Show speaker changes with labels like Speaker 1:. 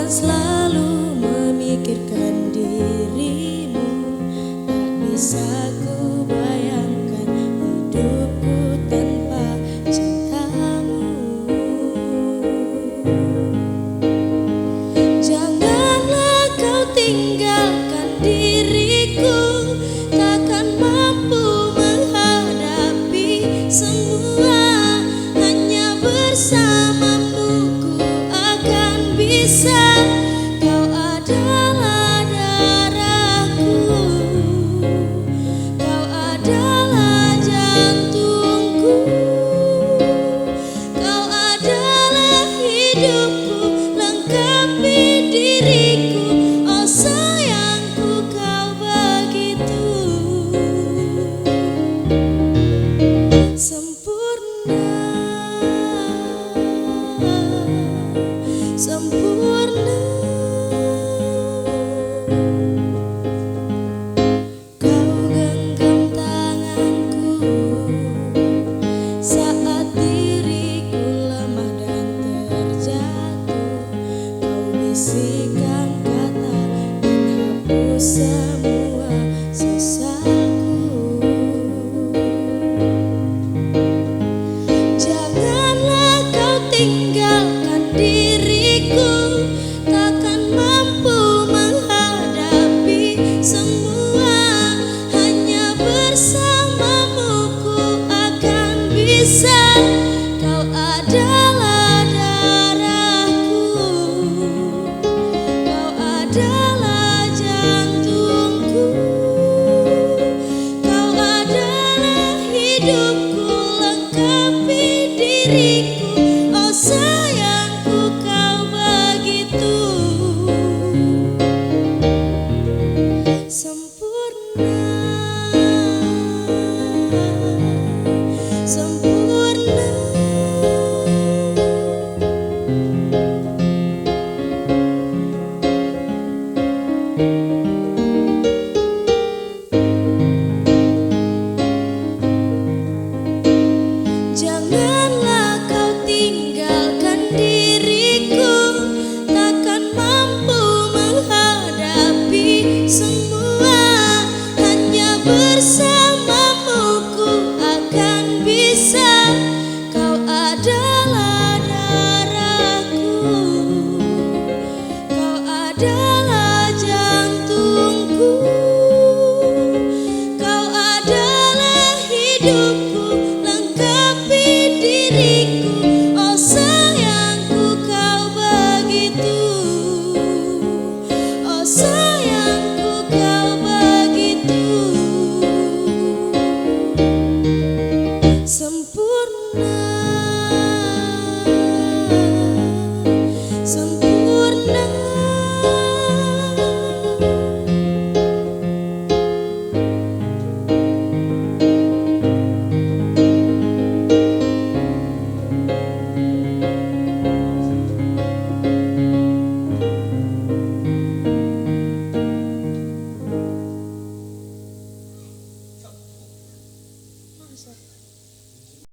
Speaker 1: selalu memikirkan dirimu. Tak bisa ku bayangkan hidupku tanpa cintamu. Janganlah kau tinggalkan diriku, takkan mampu menghadapi semua. Hanya bersamamu ku akan bisa. Kau adalah darahku, kau adalah jantungku, kau adalah hidupku, lengkapi diriku. Oh sayangku, kau begitu sempurna, sempurna. Kau genggam tanganku saat diriku lemah dan terjatuh. Kau bisikan kata dan hapus semua sesalku. Janganlah kau tinggalkan diriku, takkan mampu menghadapi semua. Hanya bersamamu ku akan bisa. Kau adalah darahku, kau adalah jantungku, kau adalah hidupku, lengkapi diriku. Oh sayangku, kau begitu sempurna, sempurna. Janganlah kau tinggalkan diriku, takkan mampu menghadapi semua. Hanya bersamamu ku akan bisa. Kau adalah darahku, kau adalah jantungku, kau adalah hidupku, lengkapi diriku. Oh sayangku, kau begitu. Oh sayangku.